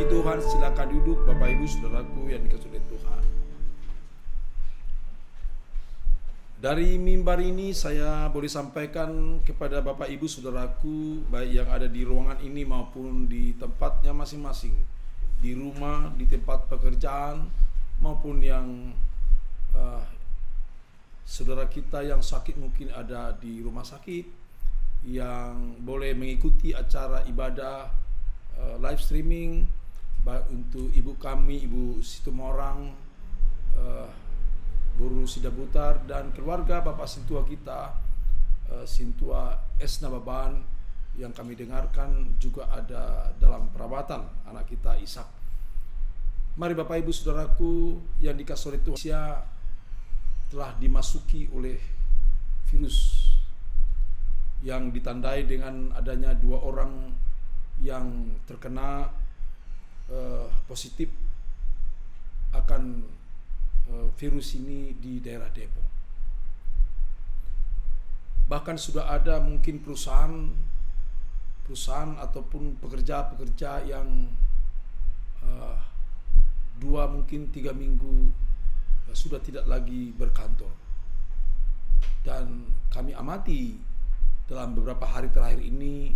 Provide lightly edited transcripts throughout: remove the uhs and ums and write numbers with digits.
Puji Tuhan, silakan duduk Bapak Ibu Saudaraku yang dikasihi oleh Tuhan. Dari mimbar ini saya boleh sampaikan kepada Bapak Ibu Saudaraku, baik yang ada di ruangan ini maupun di tempatnya masing-masing, di rumah, di tempat pekerjaan, maupun yang saudara kita yang sakit mungkin ada di rumah sakit, yang boleh mengikuti acara ibadah live streaming, baik untuk ibu kami, Ibu Situmorang, Guru Sidabutar, dan keluarga Bapak Sintua kita, Sintua Esna Baban, yang kami dengarkan juga ada dalam perawatan anak kita Ishak. Mari Bapak Ibu Saudaraku yang dikasihi oleh Tuhan, telah dimasuki oleh virus yang ditandai dengan adanya 2 orang yang terkena positif akan virus ini di daerah Depok. Bahkan sudah ada mungkin perusahaan ataupun pekerja-pekerja yang 2 mungkin 3 minggu sudah tidak lagi berkantor. Dan kami amati dalam beberapa hari terakhir ini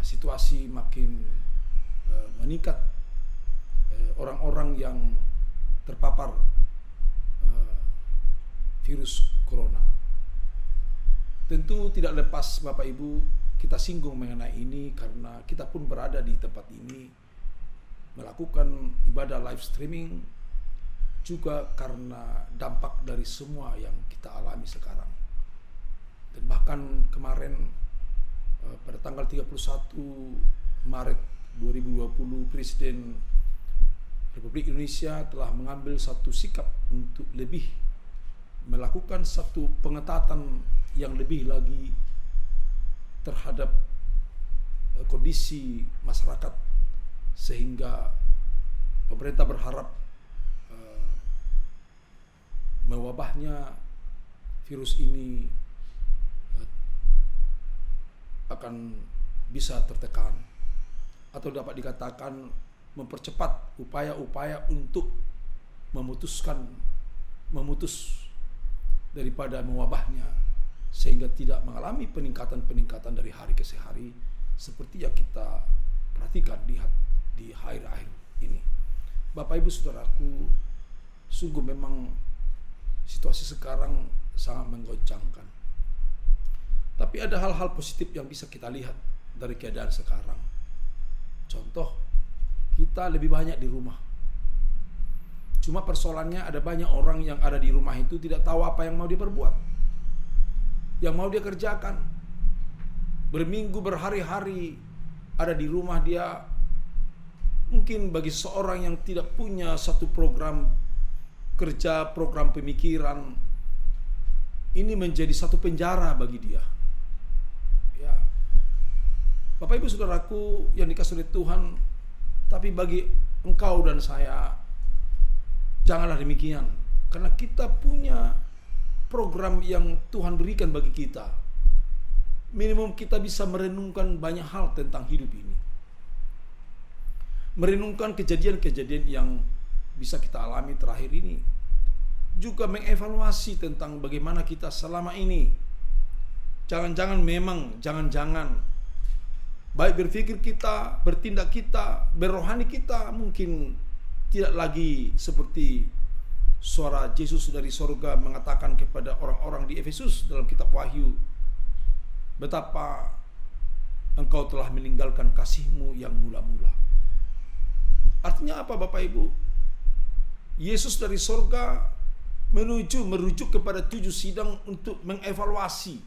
situasi makin meningkat, orang-orang yang terpapar virus corona. Tentu tidak lepas Bapak Ibu kita singgung mengenai ini karena kita pun berada di tempat ini melakukan ibadah live streaming, juga karena dampak dari semua yang kita alami sekarang. Dan bahkan kemarin pada tanggal 31 Maret 2020 Presiden Republik Indonesia telah mengambil satu sikap untuk lebih melakukan satu pengetatan yang lebih lagi terhadap kondisi masyarakat, sehingga pemerintah berharap mewabahnya virus ini akan bisa tertekan, atau dapat dikatakan mempercepat upaya-upaya untuk memutus daripada mewabahnya, sehingga tidak mengalami peningkatan dari hari ke hari seperti yang kita perhatikan lihat di akhir-akhir ini. Bapak Ibu Saudaraku, sungguh memang situasi sekarang sangat menggoncangkan. Tapi ada hal-hal positif yang bisa kita lihat dari keadaan sekarang. Contoh, kita lebih banyak di rumah. Cuma persoalannya ada banyak orang yang ada di rumah itu tidak tahu apa yang mau dia perbuat, yang mau dia kerjakan. Berminggu, berhari-hari ada di rumah dia. Mungkin bagi seorang yang tidak punya satu program kerja, program pemikiran, ini menjadi satu penjara bagi dia. Ya, Bapak Ibu Saudaraku yang dikasihi oleh Tuhan, tapi bagi engkau dan saya, janganlah demikian, karena kita punya program yang Tuhan berikan bagi kita. Minimum kita bisa merenungkan banyak hal tentang hidup ini, merenungkan kejadian-kejadian yang bisa kita alami terakhir ini, juga mengevaluasi tentang bagaimana kita selama ini. Jangan-jangan baik berpikir kita, bertindak kita, berrohani kita mungkin tidak lagi seperti suara Yesus dari sorga mengatakan kepada orang-orang di Efesus dalam kitab Wahyu, betapa engkau telah meninggalkan kasihmu yang mula-mula. Artinya apa Bapak Ibu? Yesus dari sorga merujuk kepada 7 sidang untuk mengevaluasi,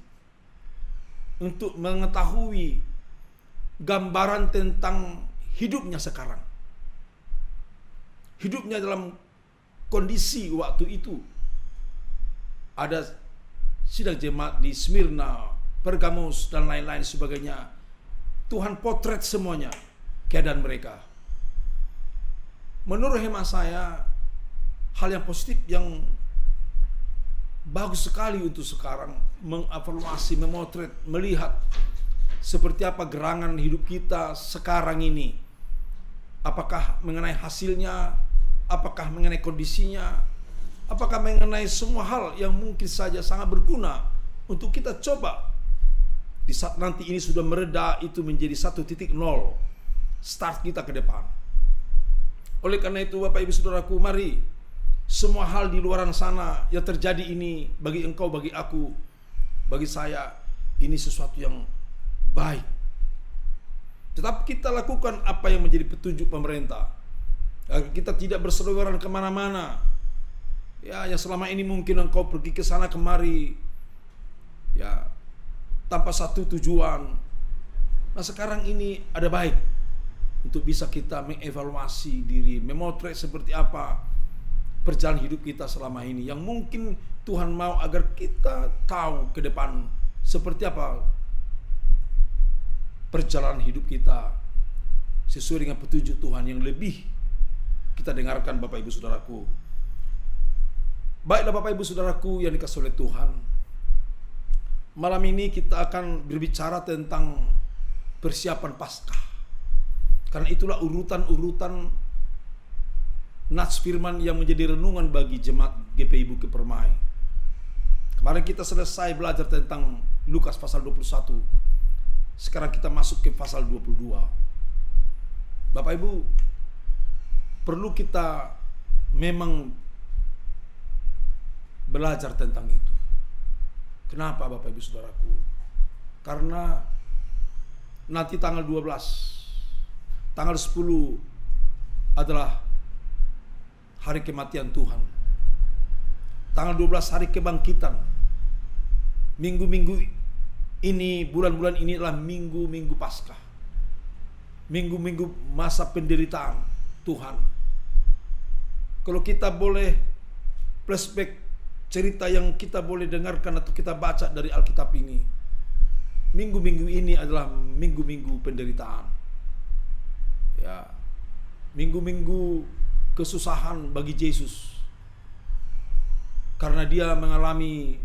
untuk mengetahui gambaran tentang hidupnya sekarang. Hidupnya dalam kondisi waktu itu. Ada sidang jemaat di Smyrna, Pergamos, dan lain-lain sebagainya. Tuhan potret semuanya keadaan mereka. Menurut hemat saya, hal yang positif yang bagus sekali untuk sekarang mengevaluasi, memotret, melihat seperti apa gerangan hidup kita sekarang ini. Apakah mengenai hasilnya, apakah mengenai kondisinya, apakah mengenai semua hal yang mungkin saja sangat berguna untuk kita coba di saat nanti ini sudah mereda, itu menjadi 1.0 start kita ke depan. Oleh karena itu Bapak Ibu Saudaraku, mari semua hal di luar sana yang terjadi ini bagi engkau, bagi aku, bagi saya, ini sesuatu yang baik. Tetap kita lakukan apa yang menjadi petunjuk pemerintah, agar kita tidak berseliweran kemana-mana. Ya, yang selama ini mungkin engkau pergi ke sana kemari, ya, tanpa satu tujuan. Nah, sekarang ini ada baik untuk bisa kita mengevaluasi diri, memotret seperti apa perjalanan hidup kita selama ini, yang mungkin Tuhan mau agar kita tahu ke depan seperti apa perjalanan hidup kita sesuai dengan petunjuk Tuhan yang lebih kita dengarkan. Bapak Ibu Saudaraku, baiklah Bapak Ibu Saudaraku yang dikasihi oleh Tuhan, malam ini kita akan berbicara tentang persiapan Paskah, karena itulah urutan-urutan nats firman yang menjadi renungan bagi jemaat GPI Bukit Permai. Kemarin kita selesai belajar tentang Lukas pasal 21. Sekarang kita masuk ke pasal 22. Bapak Ibu, perlu kita memang belajar tentang itu. Kenapa Bapak Ibu Saudaraku? Karena nanti tanggal 12, tanggal 10 adalah hari kematian Tuhan. Tanggal 12 hari kebangkitan. Minggu-minggu ini, bulan-bulan ini adalah minggu-minggu Paskah, minggu-minggu masa penderitaan Tuhan. Kalau kita boleh flashback cerita yang kita boleh dengarkan atau kita baca dari Alkitab ini, minggu-minggu ini adalah minggu-minggu penderitaan, ya, minggu-minggu kesusahan bagi Yesus, karena dia mengalami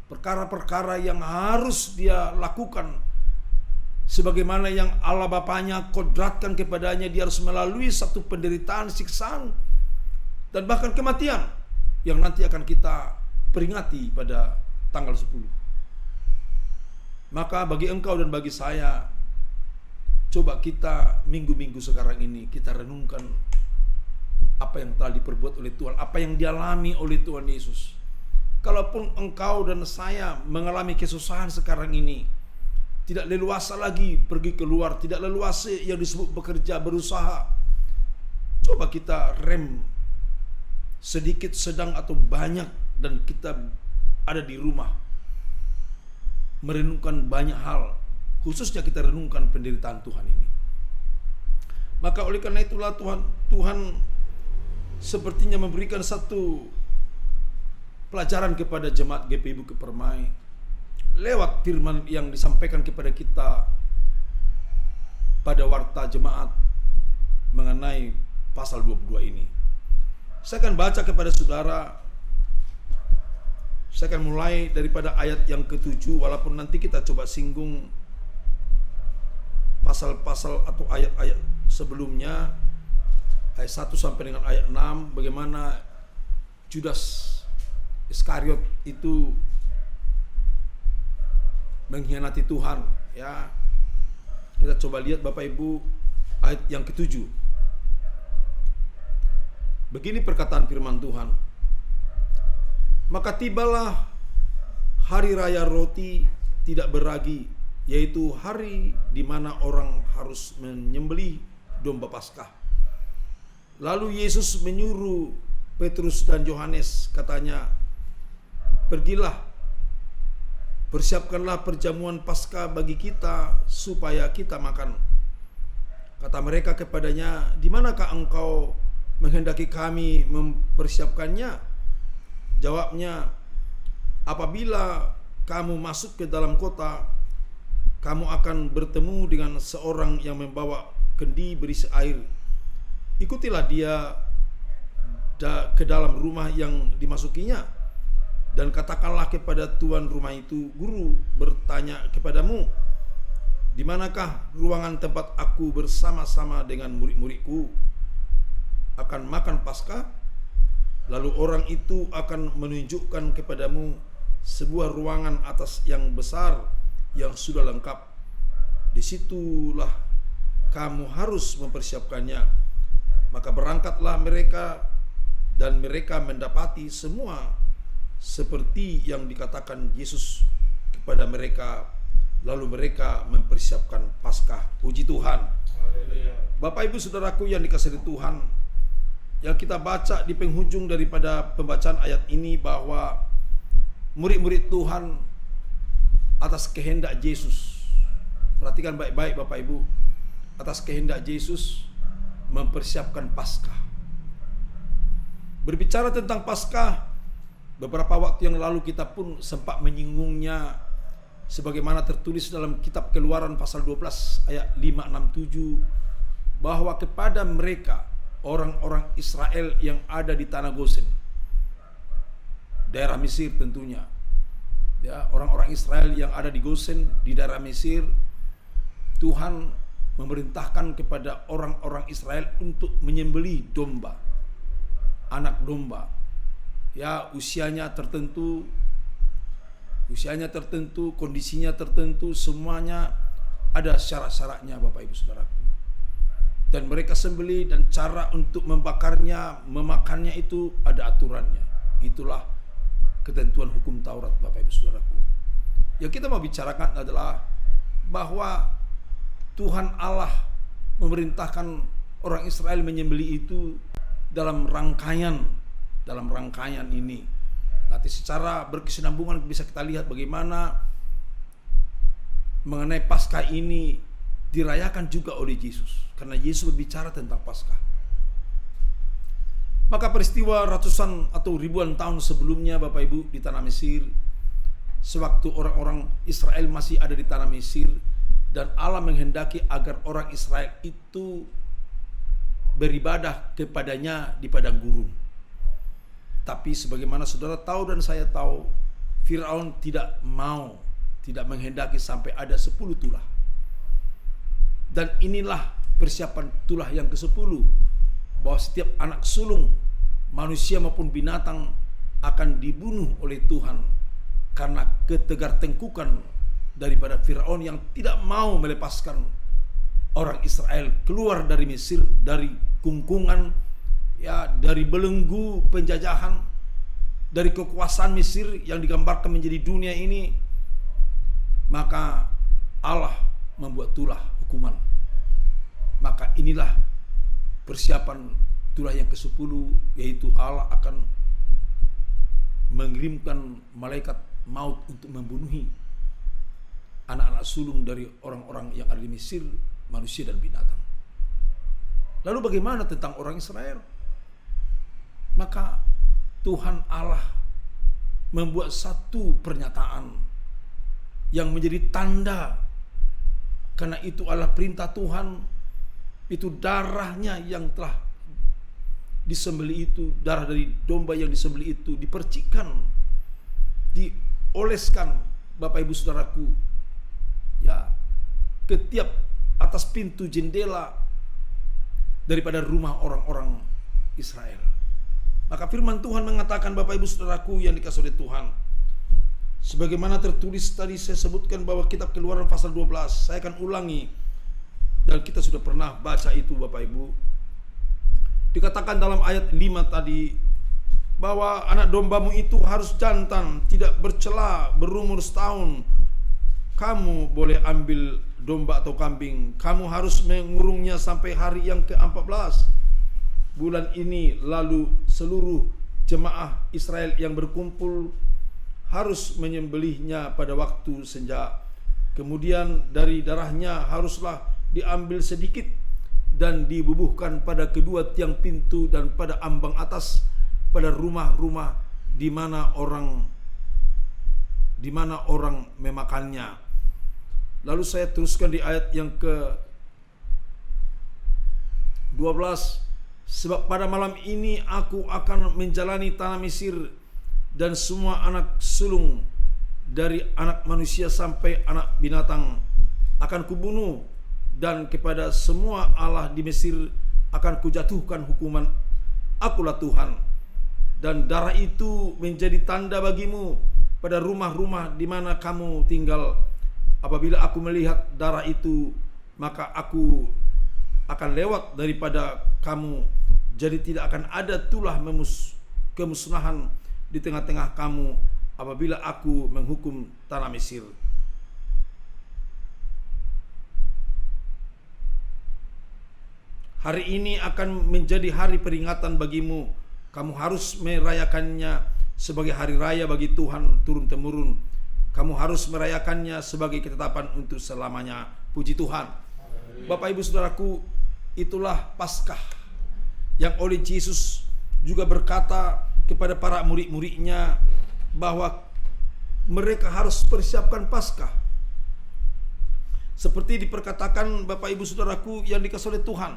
perkara-perkara yang harus dia lakukan sebagaimana yang Allah Bapanya kodratkan kepadanya. Dia harus melalui satu penderitaan, siksaan, dan bahkan kematian yang nanti akan kita peringati pada tanggal 10. Maka bagi engkau dan bagi saya, coba kita minggu-minggu sekarang ini kita renungkan apa yang telah diperbuat oleh Tuhan, apa yang dialami oleh Tuhan Yesus. Kalaupun engkau dan saya mengalami kesusahan sekarang ini, tidak leluasa lagi pergi keluar, tidak leluasa yang disebut bekerja, berusaha, coba kita rem sedikit, sedang atau banyak, dan kita ada di rumah merenungkan banyak hal, khususnya kita renungkan penderitaan Tuhan ini. Maka oleh karena itulah Tuhan sepertinya memberikan satu pelajaran kepada jemaat GPI Bukit Permai lewat firman yang disampaikan kepada kita pada warta jemaat mengenai pasal 22 ini. Saya akan baca kepada saudara. Saya akan mulai daripada ayat yang ke-7, walaupun nanti kita coba singgung pasal-pasal atau ayat-ayat sebelumnya, ayat 1 sampai dengan ayat 6, bagaimana Judas Iskariot itu mengkhianati Tuhan, ya. Kita coba lihat Bapak Ibu ayat yang ke-7. Begini perkataan firman Tuhan. Maka tibalah hari raya roti tidak beragi, yaitu hari di mana orang harus menyembelih domba Paskah. Lalu Yesus menyuruh Petrus dan Yohanes, katanya, pergilah, persiapkanlah perjamuan Paskah bagi kita supaya kita makan. Kata mereka kepadanya, di manakah engkau menghendaki kami mempersiapkannya? Jawabnya, apabila kamu masuk ke dalam kota, kamu akan bertemu dengan seorang yang membawa kendi berisi air. Ikutilah dia ke dalam rumah yang dimasukinya, dan katakanlah kepada tuan rumah itu, guru bertanya kepadamu, di manakah ruangan tempat aku bersama-sama dengan murid-muridku akan makan Paskah? Lalu orang itu akan menunjukkan kepadamu sebuah ruangan atas yang besar yang sudah lengkap. Disitulah kamu harus mempersiapkannya. Maka berangkatlah mereka, dan mereka mendapati semua seperti yang dikatakan Yesus kepada mereka. Lalu mereka mempersiapkan Paskah. Puji Tuhan. Bapak Ibu Saudaraku yang dikasihi Tuhan, yang kita baca di penghujung daripada pembacaan ayat ini bahwa murid-murid Tuhan atas kehendak Yesus, perhatikan baik-baik Bapak Ibu, atas kehendak Yesus mempersiapkan Paskah. Berbicara tentang Paskah, beberapa waktu yang lalu kita pun sempat menyinggungnya, sebagaimana tertulis dalam kitab Keluaran pasal 12 ayat 5, 6, 7, bahwa kepada mereka orang-orang Israel yang ada di tanah Gosen, daerah Mesir tentunya, ya, orang-orang Israel yang ada di Gosen di daerah Mesir, Tuhan memerintahkan kepada orang-orang Israel untuk menyembelih domba, anak domba, ya, usianya tertentu, kondisinya tertentu, semuanya ada syarat-syaratnya Bapak Ibu Saudaraku. Dan mereka sembelih, dan cara untuk membakarnya, memakannya itu ada aturannya. Itulah ketentuan hukum Taurat Bapak Ibu Saudaraku. Yang kita mau bicarakan adalah bahwa Tuhan Allah memerintahkan orang Israel menyembelih itu dalam rangkaian ini. Nanti secara berkesinambungan bisa kita lihat bagaimana mengenai Paskah ini dirayakan juga oleh Yesus, karena Yesus berbicara tentang Paskah. Maka peristiwa ratusan atau ribuan tahun sebelumnya Bapak Ibu di tanah Mesir, sewaktu orang-orang Israel masih ada di tanah Mesir, dan Allah menghendaki agar orang Israel itu beribadah kepadanya di padang gurun. Tapi sebagaimana saudara tahu dan saya tahu, Firaun tidak menghendaki sampai ada 10 tulah. Dan inilah persiapan tulah yang ke-10, bahwa setiap anak sulung manusia maupun binatang akan dibunuh oleh Tuhan karena ketegar-tengkukan daripada Firaun yang tidak mau melepaskan orang Israel keluar dari Mesir, dari kungkungan, ya, dari belenggu penjajahan, dari kekuasaan Mesir yang digambarkan menjadi dunia ini. Maka Allah membuat tulah hukuman. Maka inilah persiapan tulah yang ke-10, yaitu Allah akan mengirimkan malaikat maut untuk membunuhi anak-anak sulung dari orang-orang yang ada di Mesir, manusia dan binatang. Lalu bagaimana tentang orang Israel? Maka Tuhan Allah membuat satu pernyataan yang menjadi tanda, karena itu adalah perintah Tuhan, itu darahnya yang telah disembelih itu, darah dari domba yang disembelih itu dipercikkan, dioleskan Bapak Ibu Saudaraku, ya, ke tiap atas pintu jendela daripada rumah orang-orang Israel. Maka firman Tuhan mengatakan Bapak Ibu Saudaraku yang dikasihi oleh Tuhan, sebagaimana tertulis tadi saya sebutkan bahwa kitab Keluaran pasal 12, saya akan ulangi, dan kita sudah pernah baca itu Bapak Ibu. Dikatakan dalam ayat 5 tadi bahwa anak dombamu itu harus jantan, tidak bercela, berumur setahun. Kamu boleh ambil domba atau kambing, kamu harus mengurungnya sampai hari yang ke-14 bulan ini. Lalu seluruh jemaah Israel yang berkumpul harus menyembelihnya pada waktu senja. Kemudian dari darahnya haruslah diambil sedikit dan dibubuhkan pada kedua tiang pintu dan pada ambang atas, pada rumah-rumah di mana orang memakannya. Lalu saya teruskan di ayat yang ke-12, sebab pada malam ini aku akan menjalani tanah Mesir, dan semua anak sulung dari anak manusia sampai anak binatang akan kubunuh, dan kepada semua allah di Mesir akan kujatuhkan hukuman. Akulah Tuhan. Dan darah itu menjadi tanda bagimu pada rumah-rumah di mana kamu tinggal. Apabila aku melihat darah itu, maka aku akan lewat daripada kamu. Jadi tidak akan ada tulah kemusnahan di tengah-tengah kamu apabila aku menghukum tanah Mesir. Hari ini akan menjadi hari peringatan bagimu. Kamu harus merayakannya sebagai hari raya bagi Tuhan turun-temurun. Kamu harus merayakannya sebagai ketetapan untuk selamanya. Puji Tuhan. Bapak Ibu Saudaraku, itulah Paskah yang oleh Yesus juga berkata kepada para murid-muridnya bahwa mereka harus persiapkan Paskah. Seperti diperkatakan Bapak Ibu Saudaraku yang dikasihi oleh Tuhan.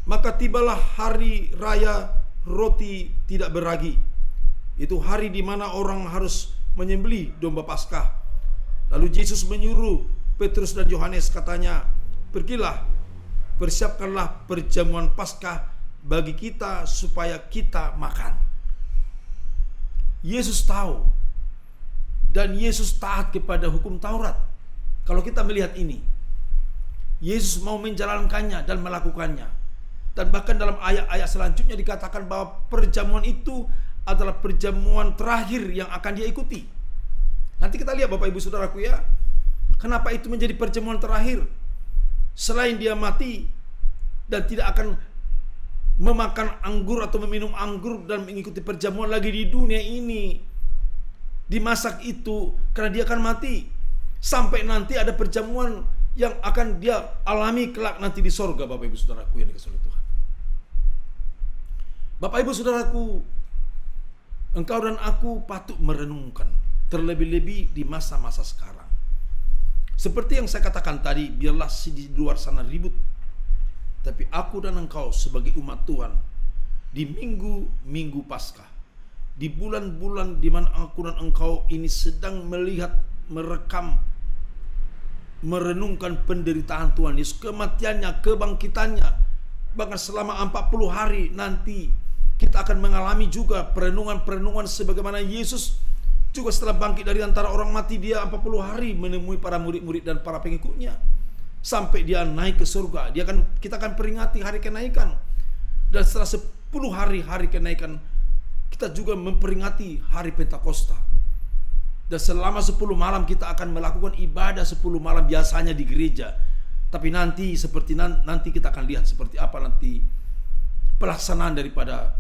Maka tibalah hari raya roti tidak beragi. Itu hari di mana orang harus menyembelih domba Paskah. Lalu Yesus menyuruh Petrus dan Yohanes, katanya, pergilah, persiapkanlah perjamuan Paskah bagi kita supaya kita makan. Yesus tahu dan Yesus taat kepada hukum Taurat. Kalau kita melihat ini, Yesus mau menjalankannya dan melakukannya. Dan bahkan dalam ayat-ayat selanjutnya dikatakan bahwa perjamuan itu adalah perjamuan terakhir yang akan dia ikuti. Nanti kita lihat Bapak Ibu Saudaraku ya, kenapa itu menjadi perjamuan terakhir. Selain dia mati dan tidak akan memakan anggur atau meminum anggur dan mengikuti perjamuan lagi di dunia ini, dimasak itu karena dia akan mati. Sampai nanti ada perjamuan yang akan dia alami kelak nanti di sorga, Bapak Ibu Saudaraku yang dikasihi oleh Tuhan. Bapak Ibu Saudaraku, engkau dan aku patut merenungkan, terlebih-lebih di masa-masa sekarang. Seperti yang saya katakan tadi, biarlah di luar sana ribut, tapi aku dan engkau sebagai umat Tuhan, di minggu-minggu Paskah, di bulan-bulan di mana aku dan engkau ini sedang melihat, merekam, merenungkan penderitaan Tuhan Yesus, kematiannya, kebangkitannya, bahkan selama 40 hari nanti kita akan mengalami juga perenungan-perenungan sebagaimana Yesus juga setelah bangkit dari antara orang mati, dia 40 hari menemui para murid-murid dan para pengikutnya sampai dia naik ke surga. Kita akan peringati hari kenaikan, dan setelah 10 hari kenaikan kita juga memperingati hari Pentakosta. Dan selama 10 malam kita akan melakukan ibadah 10 malam biasanya di gereja. Tapi nanti nanti kita akan lihat seperti apa nanti pelaksanaan daripada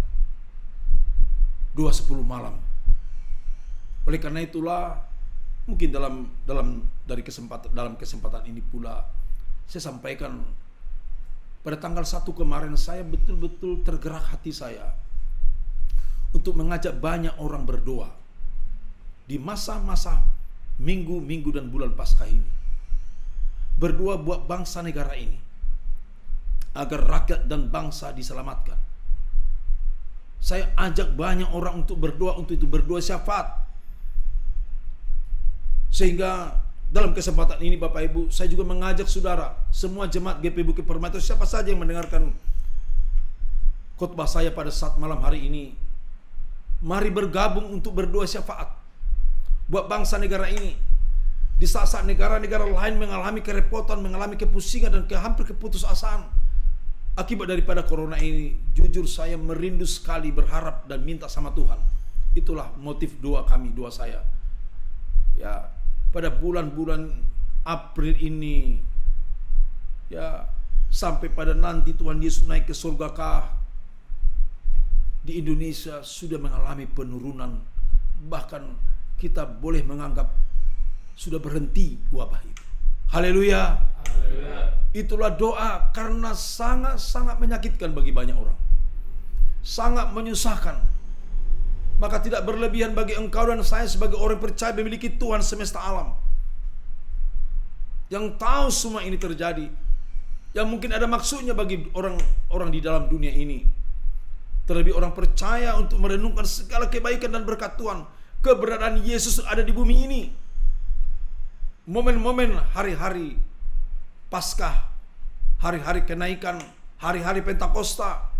doa 10 malam. Oleh karena itulah mungkin dalam kesempatan ini pula saya sampaikan, pada tanggal 1 kemarin saya betul-betul tergerak hati saya untuk mengajak banyak orang berdoa di masa-masa minggu-minggu dan bulan Paskah ini. Berdoa buat bangsa negara ini, agar rakyat dan bangsa diselamatkan. Saya ajak banyak orang untuk berdoa, berdoa syafaat. Sehingga dalam kesempatan ini Bapak Ibu, saya juga mengajak saudara, semua jemaat GP Bukit Permai, siapa saja yang mendengarkan khotbah saya pada saat malam hari ini, mari bergabung untuk berdoa syafaat buat bangsa negara ini. Di saat-saat negara-negara lain mengalami kerepotan, mengalami kepusingan dan hampir keputusasaan akibat daripada corona ini, jujur saya merindu sekali, berharap dan minta sama Tuhan. Itulah motif doa kami, doa saya. Ya, pada bulan-bulan April ini, ya, sampai pada nanti Tuhan Yesus naik ke surga kah, di Indonesia sudah mengalami penurunan, bahkan kita boleh menganggap sudah berhenti wabah itu. Haleluya. Itulah doa, karena sangat-sangat menyakitkan bagi banyak orang, sangat menyusahkan. Maka tidak berlebihan bagi engkau dan saya sebagai orang percaya memiliki Tuhan semesta alam yang tahu semua ini terjadi, yang mungkin ada maksudnya bagi orang-orang di dalam dunia ini. Terlebih orang percaya untuk merenungkan segala kebaikan dan berkat Tuhan, keberadaan Yesus ada di bumi ini. momen-momen hari-hari Paskah, hari-hari kenaikan, hari-hari Pentakosta,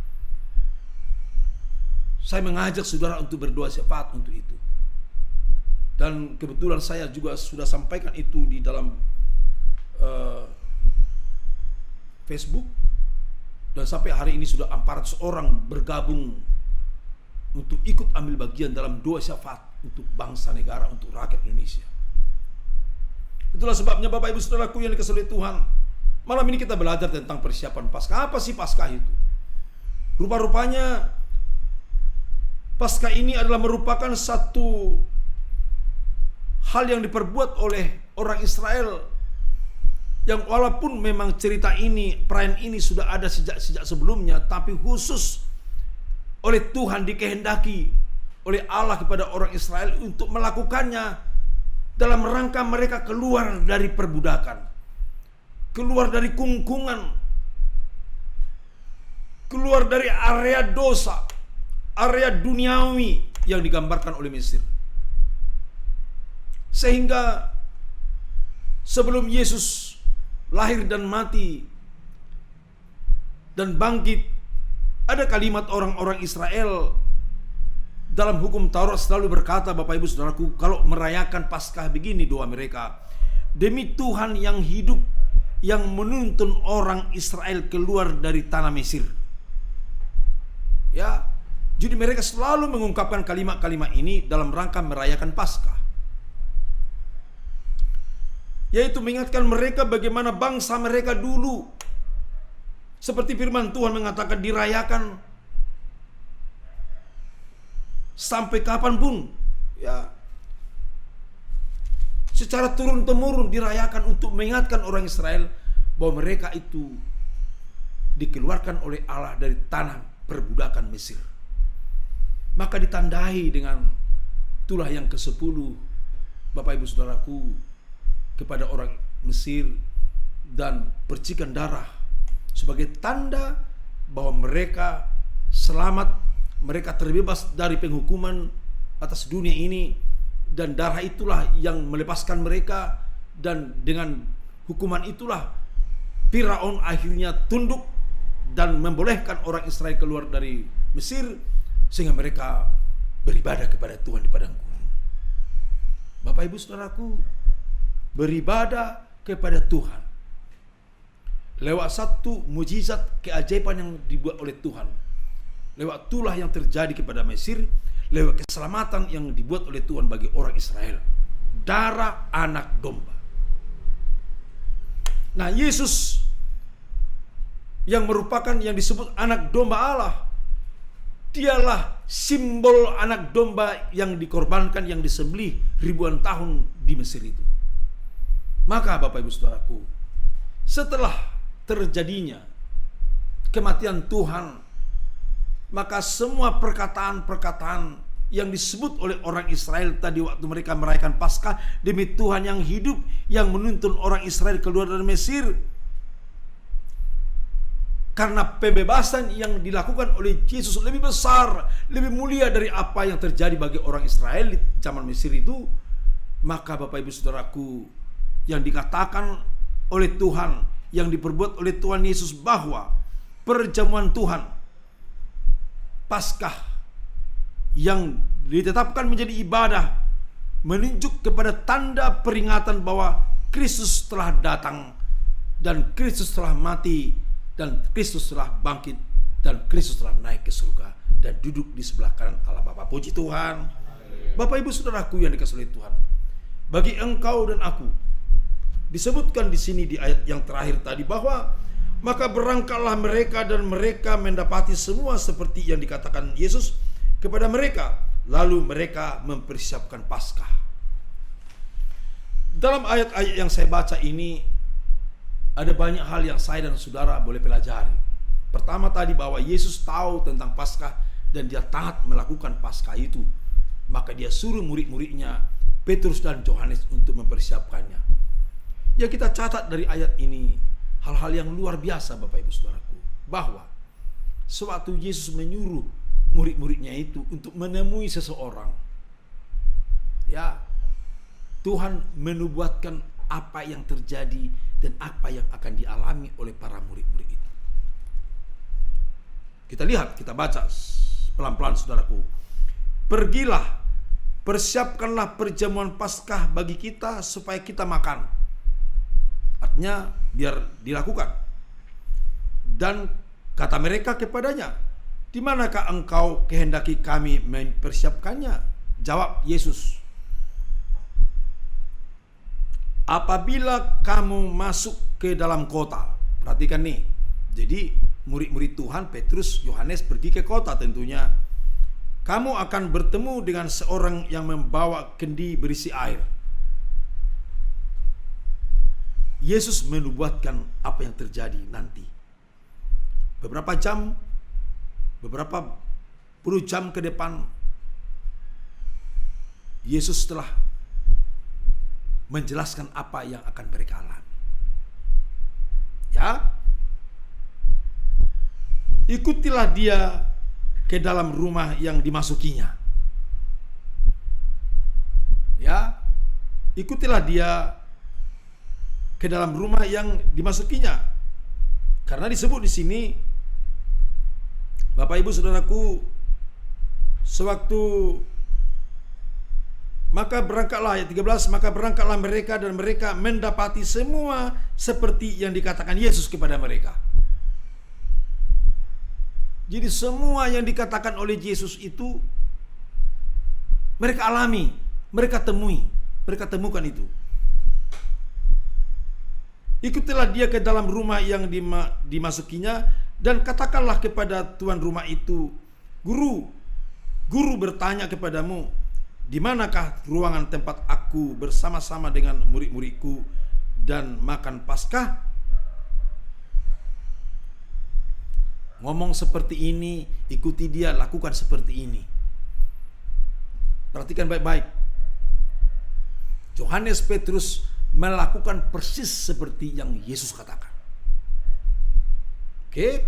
saya mengajak saudara untuk berdoa syafaat untuk itu. Dan kebetulan saya juga sudah sampaikan itu di dalam Facebook. Dan sampai hari ini sudah 400 orang bergabung untuk ikut ambil bagian dalam doa syafaat untuk bangsa negara, untuk rakyat Indonesia. Itulah sebabnya Bapak Ibu Saudaraku yang dikasihi Tuhan, malam ini kita belajar tentang persiapan Paskah. Apa sih Paskah itu? Rupa-rupanya Paskah ini adalah merupakan satu hal yang diperbuat oleh orang Israel, yang walaupun memang cerita ini, perayaan ini sudah ada sejak sebelumnya, tapi khusus oleh Tuhan dikehendaki oleh Allah kepada orang Israel untuk melakukannya dalam rangka mereka keluar dari perbudakan, keluar dari kungkungan, keluar dari area dosa, area duniawi yang digambarkan oleh Mesir. Sehingga sebelum Yesus lahir dan mati dan bangkit, ada kalimat orang-orang Israel dalam hukum Taurat selalu berkata, Bapak Ibu Saudaraku, kalau merayakan Paskah begini doa mereka, demi Tuhan yang hidup yang menuntun orang Israel keluar dari tanah Mesir. Ya, jadi mereka selalu mengungkapkan kalimat-kalimat ini dalam rangka merayakan Paskah, yaitu mengingatkan mereka bagaimana bangsa mereka dulu, seperti firman Tuhan mengatakan, dirayakan sampai kapanpun, ya, secara turun-temurun dirayakan untuk mengingatkan orang Israel bahwa mereka itu dikeluarkan oleh Allah dari tanah perbudakan Mesir. Maka ditandai dengan tulah yang ke-10, Bapak Ibu Saudaraku, kepada orang Mesir, dan percikan darah sebagai tanda bahwa mereka selamat, mereka terbebas dari penghukuman atas dunia ini, dan darah itulah yang melepaskan mereka. Dan dengan hukuman itulah Firaun akhirnya tunduk dan membolehkan orang Israel keluar dari Mesir, sehingga mereka beribadah kepada Tuhan di padang gurun. Bapak Ibu Saudaraku, beribadah kepada Tuhan lewat satu mujizat keajaiban yang dibuat oleh Tuhan, lewat tulah yang terjadi kepada Mesir, lewat keselamatan yang dibuat oleh Tuhan bagi orang Israel, darah anak domba. Nah, Yesus yang merupakan yang disebut anak domba Allah, dialah simbol anak domba yang dikorbankan, yang disembelih ribuan tahun di Mesir itu. Maka Bapak Ibu Saudaraku, setelah terjadinya kematian Tuhan, maka semua perkataan-perkataan yang disebut oleh orang Israel tadi waktu mereka merayakan Paskah, demi Tuhan yang hidup yang menuntun orang Israel keluar dari Mesir, karena pembebasan yang dilakukan oleh Yesus lebih besar, lebih mulia dari apa yang terjadi bagi orang Israel di zaman Mesir itu. Maka Bapak Ibu Saudaraku, yang dikatakan oleh Tuhan, yang diperbuat oleh Tuhan Yesus, bahwa perjamuan Tuhan, Paskah yang ditetapkan menjadi ibadah, menunjuk kepada tanda peringatan bahwa Kristus telah datang, dan Kristus telah mati, dan Kristus telah bangkit, dan Kristus telah naik ke surga dan duduk di sebelah kanan Allah Bapa. Puji Tuhan. Bapak Ibu Saudaraku yang dikasihi Tuhan, bagi engkau dan aku, disebutkan di sini di ayat yang terakhir tadi bahwa maka berangkatlah mereka dan mereka mendapati semua seperti yang dikatakan Yesus kepada mereka, lalu mereka mempersiapkan Paskah. Dalam ayat-ayat yang saya baca ini ada banyak hal yang saya dan saudara boleh pelajari. Pertama tadi bahwa Yesus tahu tentang Paskah dan dia taat melakukan Paskah itu. Maka dia suruh murid-muridnya Petrus dan Yohanes untuk mempersiapkannya. Yang kita catat dari ayat ini hal-hal yang luar biasa Bapak Ibu Saudaraku, bahwa sewaktu Yesus menyuruh murid-muridnya itu untuk menemui seseorang, ya, Tuhan menubuatkan apa yang terjadi dan apa yang akan dialami oleh para murid-murid itu. Kita lihat, kita baca pelan-pelan saudaraku. Pergilah, persiapkanlah perjamuan Paskah bagi kita supaya kita makan. Artinya biar dilakukan. Dan kata mereka kepadanya, di manakah engkau kehendaki kami mempersiapkannya? Jawab Yesus, apabila kamu masuk ke dalam kota. Perhatikan nih. Jadi murid-murid Tuhan Petrus, Yohanes pergi ke kota tentunya. Kamu akan bertemu dengan seorang yang membawa kendi berisi air. Yesus menubuatkan apa yang terjadi nanti. Beberapa puluh jam ke depan, Yesus telah menjelaskan apa yang akan mereka alami. Ya, ikutilah dia ke dalam rumah yang dimasukinya. Ya, ikutilah dia ke dalam rumah yang dimasukinya. Karena disebut di sini, Bapak Ibu Saudaraku, sewaktu maka berangkatlah, ayat 13, maka berangkatlah mereka dan mereka mendapati semua seperti yang dikatakan Yesus kepada mereka. Jadi semua yang dikatakan oleh Yesus itu mereka alami, mereka temukan itu. Ikutilah dia ke dalam rumah yang dimasukinya dan katakanlah kepada tuan rumah itu, Guru bertanya kepadamu, di manakah ruangan tempat aku bersama-sama dengan murid-muridku dan makan Paskah? Ngomong seperti ini, ikuti dia, lakukan seperti ini. Perhatikan baik-baik. Yohanes Petrus melakukan persis seperti yang Yesus katakan. Oke?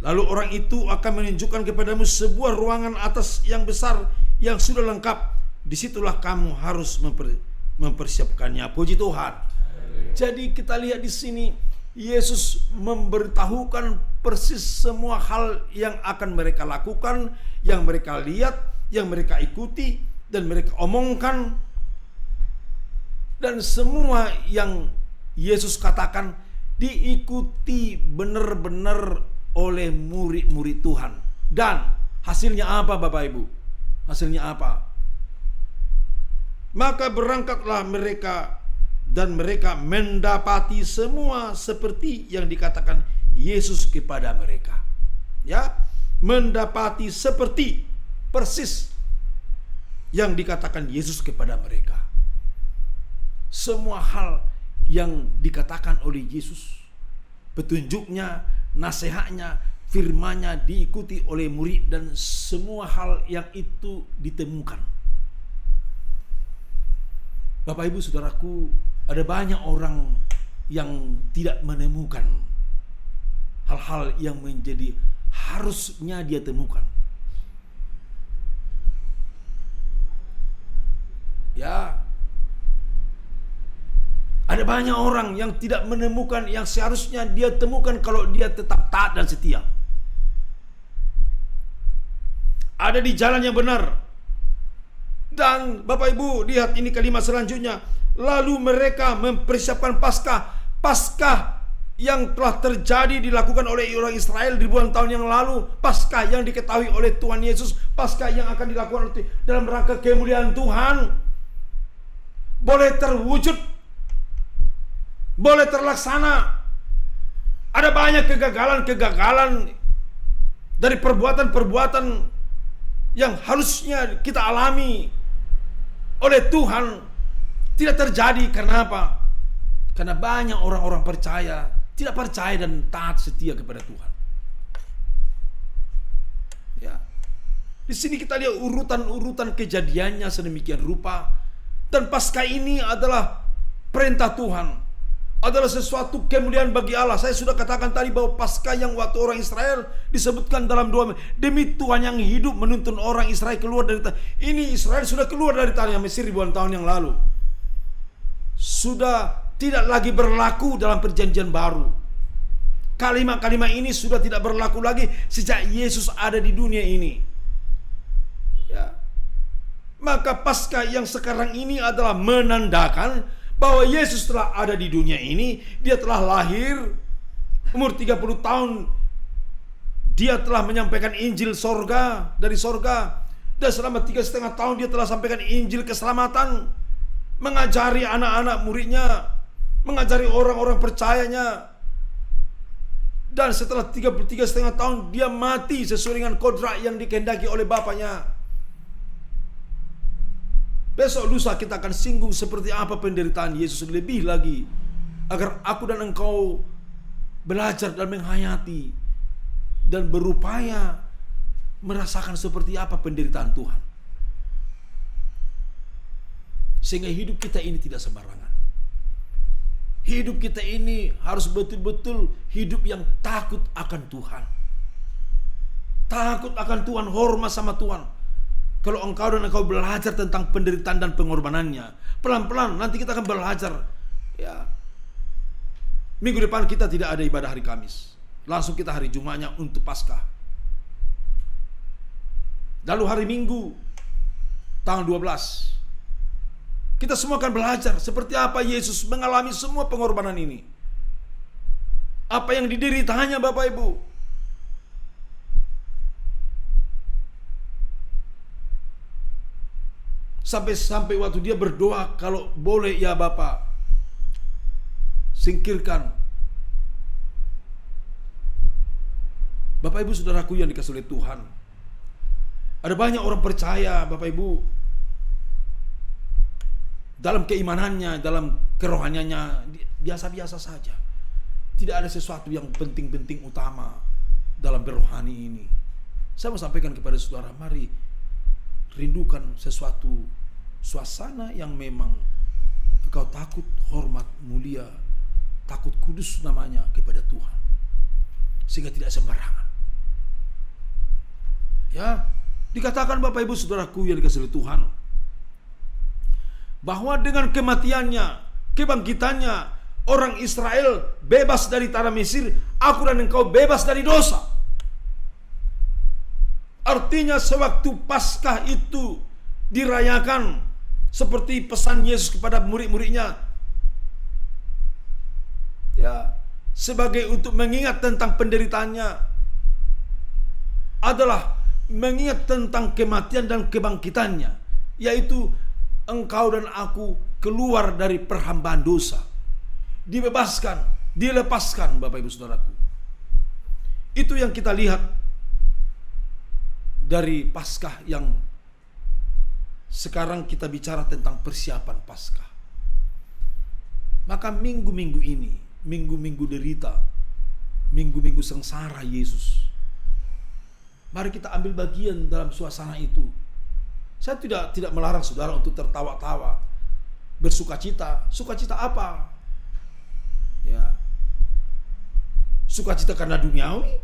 Lalu orang itu akan menunjukkan kepadamu sebuah ruangan atas yang besar yang sudah lengkap. Disitulah kamu harus mempersiapkannya. Puji Tuhan. Jadi kita lihat di sini Yesus memberitahukan persis semua hal yang akan mereka lakukan, yang mereka lihat, yang mereka ikuti, dan mereka omongkan. Dan semua yang Yesus katakan diikuti benar-benar oleh murid-murid Tuhan. Dan hasilnya apa Bapak Ibu? Hasilnya apa? Maka berangkatlah mereka dan mereka mendapati semua seperti yang dikatakan Yesus kepada mereka. Ya, mendapati seperti persis yang dikatakan Yesus kepada mereka. Semua hal yang dikatakan oleh Yesus, petunjuknya, nasihatnya, firman-Nya diikuti oleh murid dan semua hal yang itu ditemukan. Bapak Ibu Saudaraku, ada banyak orang yang tidak menemukan hal-hal yang menjadi harusnya dia temukan. Ya, ada banyak orang yang tidak menemukan yang seharusnya dia temukan kalau dia tetap taat dan setia. Ada di jalan yang benar. Dan Bapak Ibu lihat ini kalimat selanjutnya. Lalu mereka mempersiapkan Paskah yang telah terjadi dilakukan oleh orang Israel ribuan tahun yang lalu. Paskah yang diketahui oleh Tuhan Yesus. Paskah yang akan dilakukan dalam rangka kemuliaan Tuhan. Boleh terwujud, boleh terlaksana. Ada banyak kegagalan dari perbuatan-perbuatan yang harusnya kita alami oleh Tuhan tidak terjadi. Karena apa? Karena banyak orang-orang percaya tidak percaya dan taat setia kepada Tuhan. Ya. Di sini kita lihat urutan-urutan kejadiannya sedemikian rupa. Dan Paskah ini adalah perintah Tuhan, adalah sesuatu kemuliaan bagi Allah. Saya sudah katakan tadi bahwa Paskah yang waktu orang Israel disebutkan dalam doa, demi Tuhan yang hidup menuntun orang Israel keluar dari tanah. Ini Israel sudah keluar dari tanah Mesir ribuan tahun yang lalu. sudah tidak lagi berlaku dalam perjanjian baru. Kalimat-kalimat ini sudah tidak berlaku lagi sejak Yesus ada di dunia ini. Ya. Maka Paskah yang sekarang ini adalah menandakan bahwa Yesus telah ada di dunia ini. Dia telah lahir, umur 30 tahun dia telah menyampaikan Injil sorga, dari sorga. Dan selama 3,5 tahun dia telah sampaikan Injil keselamatan, mengajari anak-anak muridnya, mengajari orang-orang percayanya. Dan setelah 33,5 tahun dia mati sesuai dengan kodrat yang dikehendaki oleh Bapaknya. Besok lusa kita akan singgung seperti apa penderitaan Yesus lebih lagi, agar aku dan engkau belajar dan menghayati dan berupaya merasakan seperti apa penderitaan Tuhan, sehingga hidup kita ini tidak sembarangan. Hidup kita ini harus betul-betul hidup yang takut akan Tuhan. Takut akan Tuhan, hormat sama Tuhan. Kalau engkau dan engkau belajar tentang penderitaan dan pengorbanannya, pelan-pelan nanti kita akan belajar. Ya, minggu depan kita tidak ada ibadah hari Kamis, langsung kita hari Jumatnya untuk Paskah. Lalu hari Minggu tanggal 12 kita semua akan belajar seperti apa Yesus mengalami semua pengorbanan ini. Apa yang dideritanya Bapak Ibu. Sampai waktu dia berdoa, kalau boleh ya Bapak, singkirkan. Bapak Ibu saudaraku yang dikasihi oleh Tuhan, ada banyak orang percaya Bapak Ibu, dalam keimanannya, dalam kerohaniannya biasa-biasa saja. Tidak ada sesuatu yang penting-penting utama dalam berohani ini. Saya mau sampaikan kepada saudara, mari rindukan sesuatu suasana yang memang engkau takut, hormat, mulia, takut kudus namanya kepada Tuhan, sehingga tidak sembarangan. Ya, dikatakan Bapak Ibu saudaraku yang dikasihi Tuhan, bahwa dengan kematiannya, kebangkitannya, orang Israel bebas dari tanah Mesir. Aku dan engkau bebas dari dosa. Artinya sewaktu Paskah itu dirayakan, seperti pesan Yesus kepada murid-muridnya, ya, sebagai untuk mengingat tentang penderitaannya, adalah mengingat tentang kematian dan kebangkitannya, yaitu engkau dan aku keluar dari perhambaan dosa, dibebaskan, dilepaskan Bapak Ibu Saudaraku. Itu yang kita lihat dari Paskah yang sekarang kita bicara tentang persiapan Paskah. Maka minggu-minggu ini, minggu-minggu derita, minggu-minggu sengsara Yesus, mari kita ambil bagian dalam suasana itu. Saya tidak melarang saudara untuk tertawa-tawa, bersukacita. Sukacita apa? Ya, sukacita karena duniawi,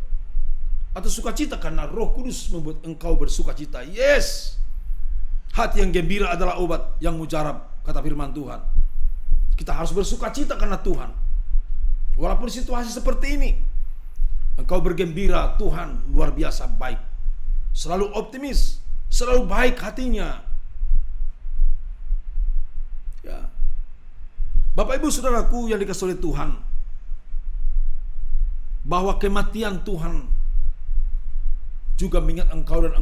atau sukacita karena Roh Kudus membuat engkau bersukacita? Yes, hati yang gembira adalah obat yang mujarab, kata firman Tuhan. Kita harus bersukacita karena Tuhan, walaupun situasi seperti ini. Engkau bergembira, Tuhan luar biasa baik, selalu optimis, selalu baik hatinya. Ya, Bapak Ibu Saudaraku yang dikasihi oleh Tuhan, bahwa kematian Tuhan juga mengingat engkau dan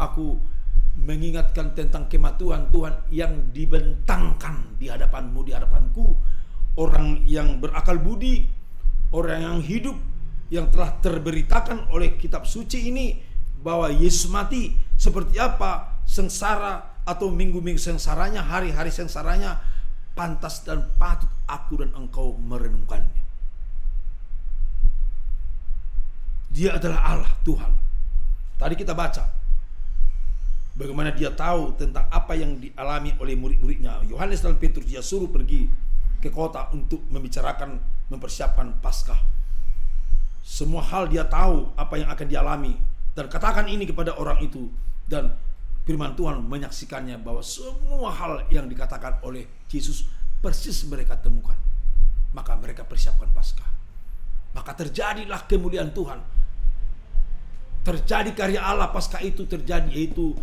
aku mengingatkan tentang kematian Tuhan yang dibentangkan di hadapanmu, di hadapanku, orang yang berakal budi, orang yang hidup, yang telah terberitakan oleh kitab suci ini, bahwa Yesus mati, seperti apa sengsara atau minggu-minggu sengsaranya, hari-hari sengsaranya, pantas dan patut aku dan engkau merenungkannya. Dia adalah Allah, Tuhan. Tadi kita baca bagaimana dia tahu tentang apa yang dialami oleh murid-muridnya. Yohanes dan Petrus dia suruh pergi ke kota untuk membicarakan, mempersiapkan Paskah. Semua hal dia tahu apa yang akan dialami, dan katakan ini kepada orang itu. Dan firman Tuhan menyaksikannya bahwa semua hal yang dikatakan oleh Yesus persis mereka temukan. Maka mereka persiapkan Paskah. Maka terjadilah kemuliaan Tuhan. Terjadi karya Allah. Paskah itu terjadi, yaitu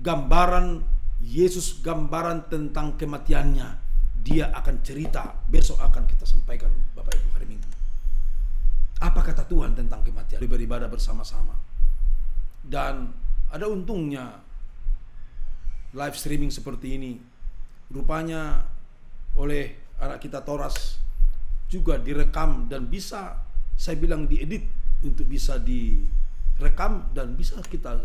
gambaran Yesus, gambaran tentang kematiannya. Dia akan cerita, besok akan kita sampaikan Bapak Ibu hari Minggu. Apa kata Tuhan tentang kematian? Beribadah bersama-sama. Dan ada untungnya live streaming seperti ini. Rupanya oleh anak kita Toras juga direkam dan bisa, saya bilang, diedit untuk bisa direkam dan bisa kita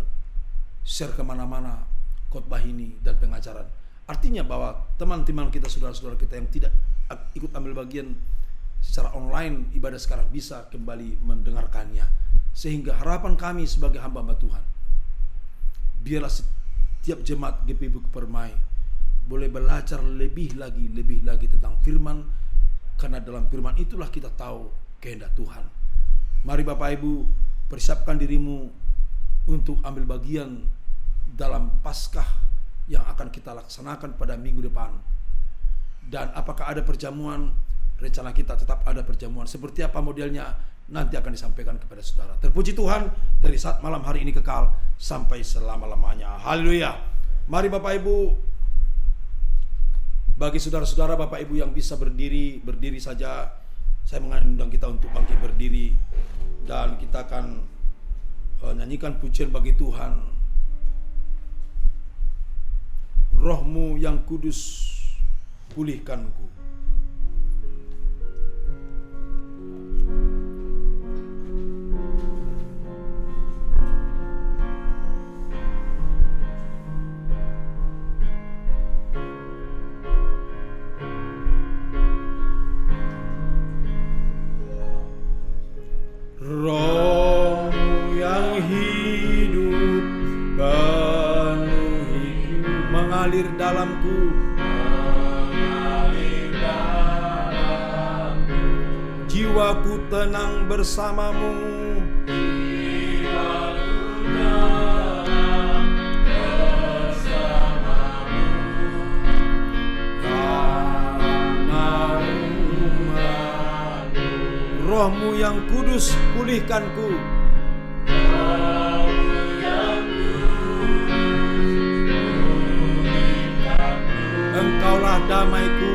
share kemana-mana khotbah ini dan pengajaran. Artinya bahwa teman-teman kita, saudara-saudara kita yang tidak ikut ambil bagian secara online ibadah sekarang bisa kembali mendengarkannya. Sehingga harapan kami sebagai hamba-hamba Tuhan, biarlah setiap jemaat GPIB Permai boleh belajar lebih lagi tentang firman, karena dalam firman itulah kita tahu kehendak Tuhan. Mari Bapak Ibu, persiapkan dirimu untuk ambil bagian dalam Paskah yang akan kita laksanakan pada minggu depan. Dan apakah ada perjamuan? Rencana kita tetap ada perjamuan. Seperti apa modelnya nanti akan disampaikan kepada saudara. Terpuji Tuhan, dari saat malam hari ini kekal sampai selama-lamanya. Haleluya. Mari Bapak Ibu, bagi saudara-saudara Bapak Ibu yang bisa berdiri saja. Saya mengundang kita untuk bangkit berdiri dan kita akan nyanyikan pujian bagi Tuhan. Rohmu yang kudus pulihkanku. Rohmu yang hidup penuhi mengalir dalamku, jiwaku tenang bersamamu, Rohmu yang kudus pulihkanku. Engkaulah damaiku.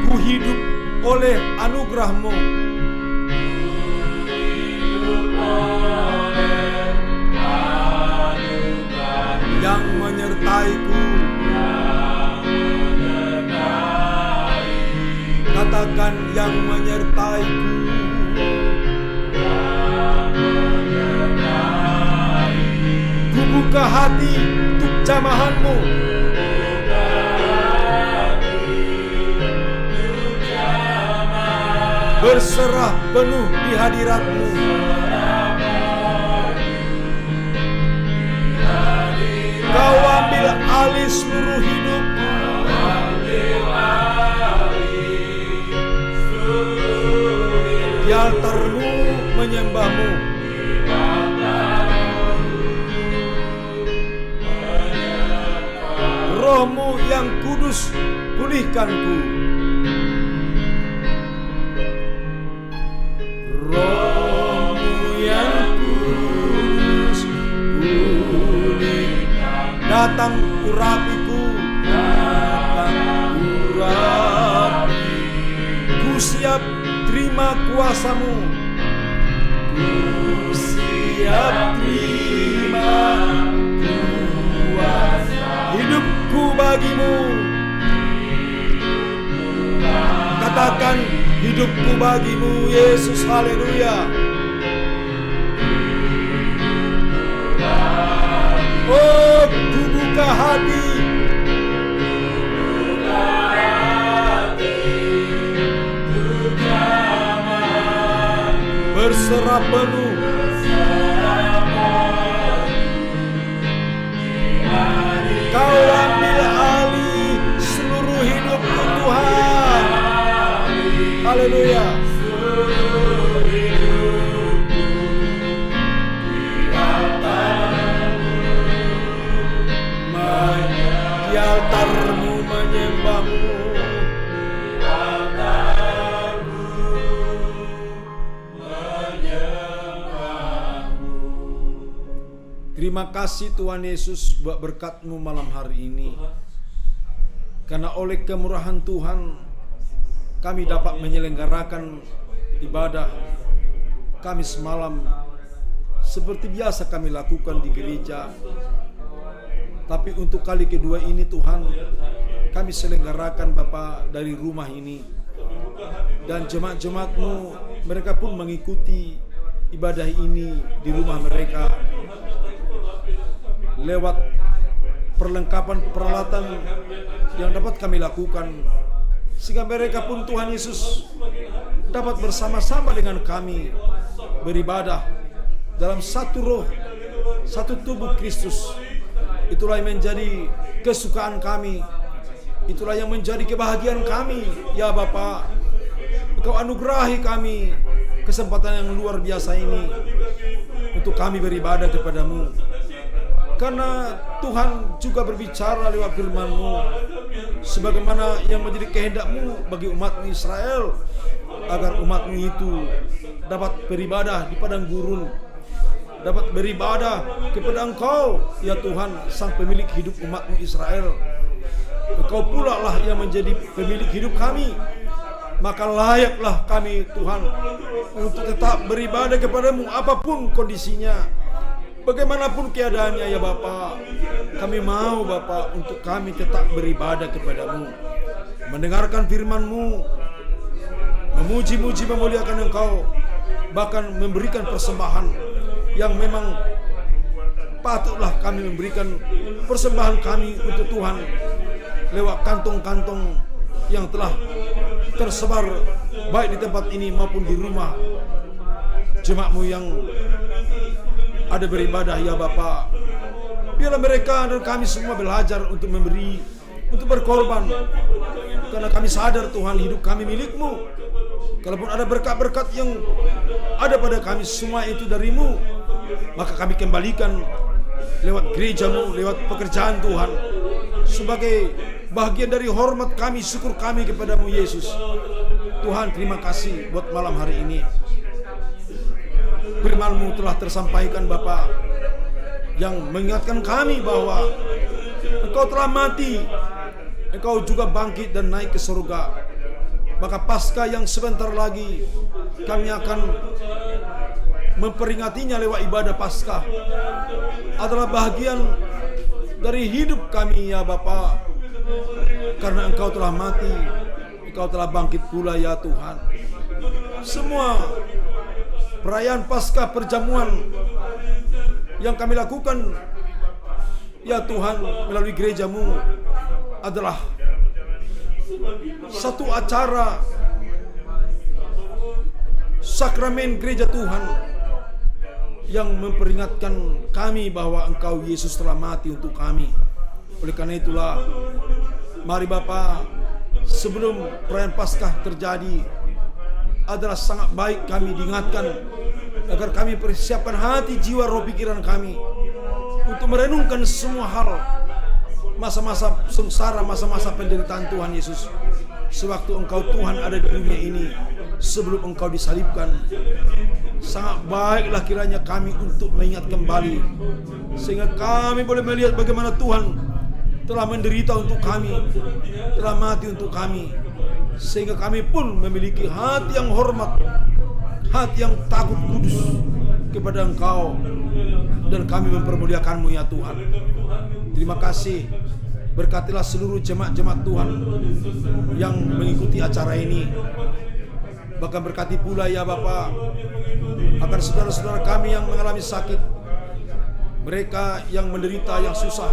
Ku hidup oleh anugerah-Mu. Yang menyertaiku. Katakan yang menyertaiku. Ku buka hati untuk jamahan-Mu. Berserah penuh di hadirat-Mu. Kau ambil alih seluruh hidupku. Di altar-Mu menyembah-Mu. Roh-Mu yang kudus pulihkanku. Roh-Mu yang kudus pulihkanku. Datang urapiku, datang urapi. Ku siap terima kuasa-Mu. Ku siap terima kuasa. Hidupku bagi-Mu. Katakan hidupku bagi-Mu, Yesus. Haleluya. Oh, ku buka hati. Berserah penuh. Kau ambil alih seluruh hidupku, Tuhan. Haleluya. Terima kasih Tuhan Yesus buat berkat-Mu malam hari ini. Karena oleh kemurahan Tuhan kami dapat menyelenggarakan ibadah kami semalam seperti biasa kami lakukan di gereja. Tapi untuk kali kedua ini Tuhan, kami selenggarakan Bapa dari rumah ini. Dan jemaat-jemaat-Mu mereka pun mengikuti ibadah ini di rumah mereka lewat perlengkapan peralatan yang dapat kami lakukan, sehingga mereka pun Tuhan Yesus dapat bersama-sama dengan kami beribadah dalam satu roh, satu tubuh Kristus. Itulah yang menjadi kesukaan kami, itulah yang menjadi kebahagiaan kami. Ya Bapa, Engkau anugerahi kami kesempatan yang luar biasa ini untuk kami beribadah kepada-Mu. Karena Tuhan juga berbicara lewat firman-Mu, sebagaimana yang menjadi kehendak-Mu bagi umat-Mu Israel, agar umat-Mu itu dapat beribadah di padang gurun, dapat beribadah kepada Engkau, ya Tuhan, Sang Pemilik hidup umat-Mu Israel. Engkau pula lah yang menjadi pemilik hidup kami. Maka layaklah kami Tuhan untuk tetap beribadah kepada-Mu apapun kondisinya, bagaimanapun keadaannya ya Bapa. Kami mau Bapa untuk kami tetap beribadah kepada-Mu, mendengarkan firman-Mu, memuji-muji memuliakan Engkau, bahkan memberikan persembahan yang memang patutlah kami memberikan persembahan kami untuk Tuhan lewat kantong-kantong yang telah tersebar baik di tempat ini maupun di rumah jemaat-Mu yang ada beribadah ya Bapa. Biarlah mereka dan kami semua belajar untuk memberi, untuk berkorban, karena kami sadar Tuhan hidup kami milik-Mu. Kalaupun ada berkat-berkat yang ada pada kami, semua itu dari-Mu, maka kami kembalikan lewat gereja-Mu, lewat pekerjaan Tuhan, sebagai bagian dari hormat kami, syukur kami kepada-Mu Yesus. Tuhan, terima kasih buat malam hari ini. Firman-Mu telah tersampaikan Bapa, yang mengingatkan kami bahwa Engkau telah mati, Engkau juga bangkit dan naik ke surga. Maka Paskah yang sebentar lagi kami akan memperingatinya lewat ibadah Paskah adalah bahagian dari hidup kami ya Bapa. Karena Engkau telah mati, Engkau telah bangkit pula ya Tuhan. Semua perayaan Paskah, perjamuan yang kami lakukan ya Tuhan melalui gereja-Mu adalah satu acara sakramen gereja Tuhan yang memperingatkan kami bahwa Engkau Yesus telah mati untuk kami. Oleh karena itulah, mari Bapa, sebelum perayaan Paskah terjadi, adalah sangat baik kami diingatkan agar kami persiapkan hati, jiwa, roh, pikiran kami untuk merenungkan semua hal, masa-masa sengsara, masa-masa penderitaan Tuhan Yesus, sewaktu Engkau Tuhan ada di dunia ini, sebelum Engkau disalibkan. Sangat baiklah kiranya kami untuk mengingat kembali, sehingga kami boleh melihat bagaimana Tuhan telah menderita untuk kami, telah mati untuk kami, sehingga kami pun memiliki hati yang hormat, hati yang takut kudus kepada Engkau, dan kami mempermuliakan-Mu ya Tuhan. Terima kasih. Berkatilah seluruh jemaat-jemaat Tuhan yang mengikuti acara ini. Bahkan berkati pula ya Bapa akan saudara-saudara kami yang mengalami sakit, mereka yang menderita, yang susah,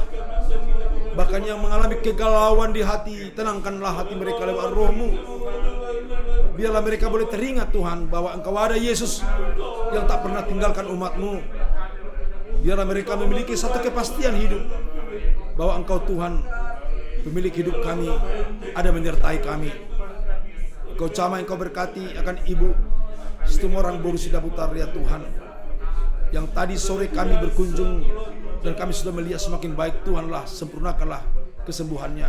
bahkan yang mengalami kegalauan di hati. Tenangkanlah hati mereka lewat Roh-Mu. Biarlah mereka boleh teringat Tuhan bahwa Engkau ada Yesus yang tak pernah tinggalkan umat-Mu. Biarlah mereka memiliki satu kepastian hidup bahwa Engkau Tuhan pemilik hidup kami, ada menyertai kami. Engkau jamah, Engkau berkati akan Ibu Setemu orang Boru Sidaputar ya Tuhan, yang tadi sore kami berkunjung dan kami sudah melihat semakin baik. Tuhanlah, sempurnakanlah kesembuhannya.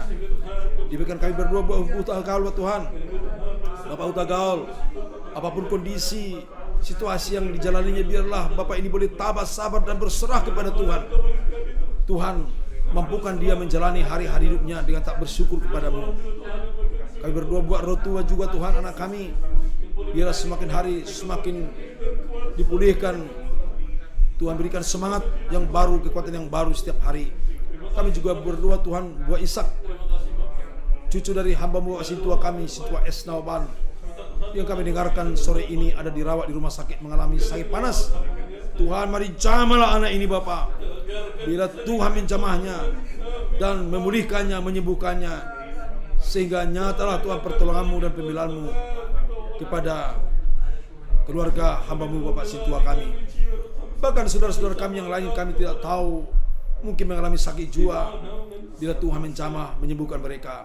Diberikan kami berdua Bapak Utagaul Tuhan, Bapak Utagaul, apapun kondisi situasi yang dijalaninya, biarlah Bapak ini boleh tabah, sabar dan berserah kepada Tuhan. Tuhan, mampukan dia menjalani hari-hari hidupnya dengan tak bersyukur kepadamu. Kami berdoa buat roh tua juga Tuhan, anak kami, biarlah semakin hari semakin dipulihkan. Tuhan, berikan semangat yang baru, kekuatan yang baru setiap hari. Kami juga berdoa Tuhan buat Ishak, cucu dari hamba-Mu Sintua kami, Sintua Esnawaban, yang kami dengarkan sore ini ada dirawat di rumah sakit mengalami sakit panas. Tuhan, mari jamahlah anak ini Bapa. Bila Tuhan menjamahnya dan memulihkannya, menyembuhkannya, sehingga nyatalah Tuhan pertolongan-Mu dan pembelaan-Mu kepada keluarga hamba-Mu Bapak Sintua kami. Bahkan saudara-saudara kami yang lain kami tidak tahu, mungkin mengalami sakit jiwa. Bila Tuhan menjamah, menyembuhkan mereka.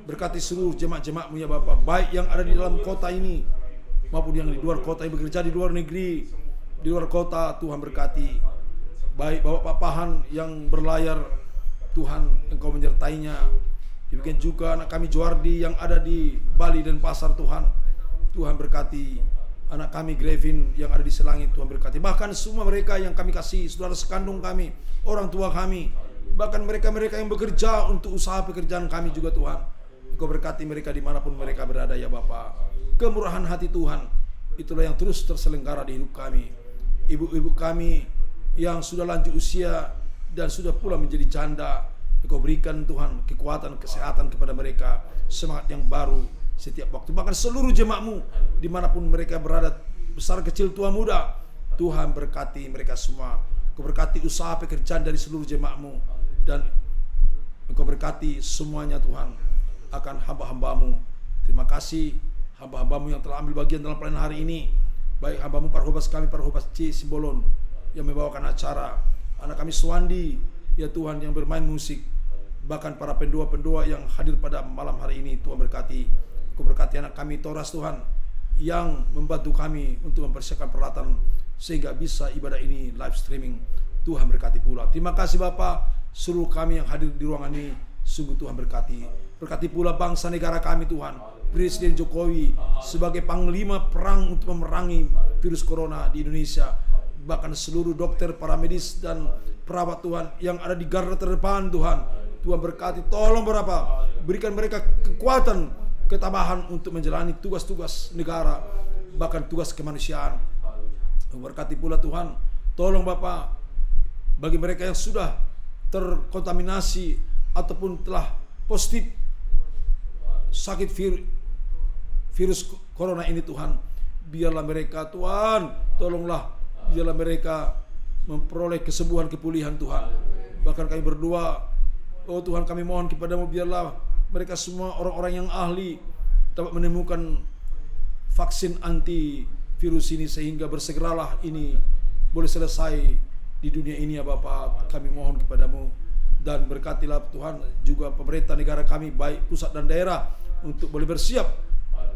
Berkati seluruh jemaat-jemaat-Mu ya Bapak, baik yang ada di dalam kota ini maupun yang di luar kota, yang bekerja di luar negeri, di luar kota. Tuhan berkati. Baik Bapak Pahan yang berlayar, Tuhan Engkau menyertainya. Demikian juga anak kami Juardi yang ada di Bali dan Pasar, Tuhan. Tuhan berkati. Anak kami Grevin yang ada di Selangit, Tuhan berkati. Bahkan semua mereka yang kami kasih, saudara sekandung kami, orang tua kami, bahkan mereka-mereka yang bekerja untuk usaha pekerjaan kami juga Tuhan. Engkau berkati mereka dimanapun mereka berada ya Bapa. Kemurahan hati Tuhan, itulah yang terus terselenggara di hidup kami. Ibu-ibu kami yang sudah lanjut usia dan sudah pula menjadi janda, Engkau berikan Tuhan kekuatan, kesehatan kepada mereka, semangat yang baru setiap waktu. Bahkan seluruh jemaat-Mu dimanapun mereka berada, besar kecil tua muda, Tuhan berkati mereka semua. Engkau berkati usaha pekerjaan dari seluruh jemaat-Mu, dan Engkau berkati semuanya Tuhan akan hamba-hamba-Mu. Terima kasih hamba-hamba-Mu yang telah ambil bagian dalam pelayanan hari ini. Baik hamba-Mu Parhobas kami, Parhobas C Simbolon yang membawakan acara, anak kami Suwandi ya Tuhan yang bermain musik, bahkan para pendoa-pendoa yang hadir pada malam hari ini. Tuhan berkati. Engkau berkati anak kami Toras Tuhan yang membantu kami untuk mempersiapkan peralatan sehingga bisa ibadah ini live streaming. Tuhan berkati pula. Terima kasih Bapa, seluruh kami yang hadir di ruangan ini, sungguh Tuhan berkati. Berkati pula bangsa negara kami Tuhan, Presiden Jokowi sebagai panglima perang untuk memerangi virus corona di Indonesia. Bahkan seluruh dokter, para medis dan perawat Tuhan yang ada di garda terdepan Tuhan. Tuhan berkati, tolong Bapa, berikan mereka kekuatan, ketabahan untuk menjalani tugas-tugas negara, bahkan tugas kemanusiaan. Berkati pula Tuhan, tolong Bapa, bagi mereka yang sudah terkontaminasi ataupun telah positif sakit virus corona ini Tuhan, biarlah mereka Tuhan, tolonglah, biarlah mereka memperoleh kesembuhan, kepulihan Tuhan. Bahkan kami berdoa, oh Tuhan, kami mohon kepada-Mu, biarlah mereka semua orang-orang yang ahli dapat menemukan vaksin anti virus ini, sehingga bersegeralah ini boleh selesai di dunia ini ya Bapa. Kami mohon kepada-Mu, dan berkatilah Tuhan juga pemerintah negara kami, baik pusat dan daerah, untuk boleh bersiap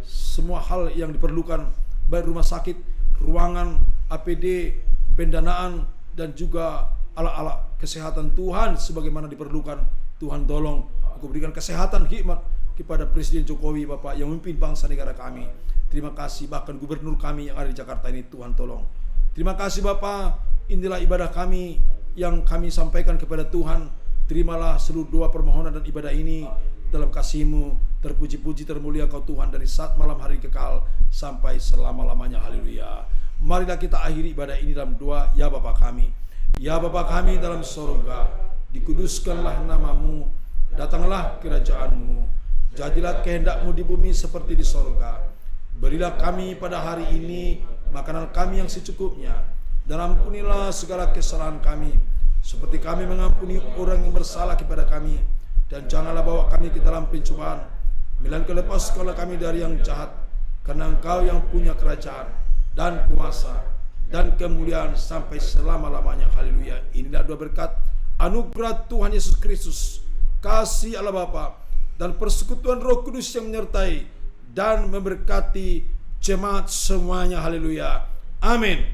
semua hal yang diperlukan, baik rumah sakit, ruangan, APD, pendanaan, dan juga alat-alat kesehatan Tuhan sebagaimana diperlukan. Tuhan tolong, Aku berikan kesehatan, hikmat kepada Presiden Jokowi Bapak yang memimpin bangsa negara kami. Terima kasih, bahkan gubernur kami yang ada di Jakarta ini, Tuhan tolong. Terima kasih Bapak, inilah ibadah kami yang kami sampaikan kepada Tuhan. Terimalah seluruh doa permohonan dan ibadah ini dalam kasih-Mu. Terpuji-puji, termulia Kau Tuhan dari saat malam hari kekal sampai selama-lamanya. Haleluya. Marilah kita akhiri ibadah ini dalam doa. Ya Bapa kami, ya Bapa kami dalam sorga, dikuduskanlah nama-Mu, datanglah kerajaan-Mu, jadilah kehendak-Mu di bumi seperti di sorga. Berilah kami pada hari ini makanan kami yang secukupnya, dan ampunilah segala kesalahan kami, seperti kami mengampuni orang yang bersalah kepada kami. Dan janganlah bawa kami ke dalam pencobaan, melainkan lepaskanlah kami dari yang jahat, karena Engkau yang punya kerajaan dan kuasa dan kemuliaan sampai selama-lamanya. Haleluya. Inilah doa berkat anugerah Tuhan Yesus Kristus, kasih Allah Bapa, dan persekutuan Roh Kudus yang menyertai dan memberkati jemaat semuanya. Haleluya. Amin.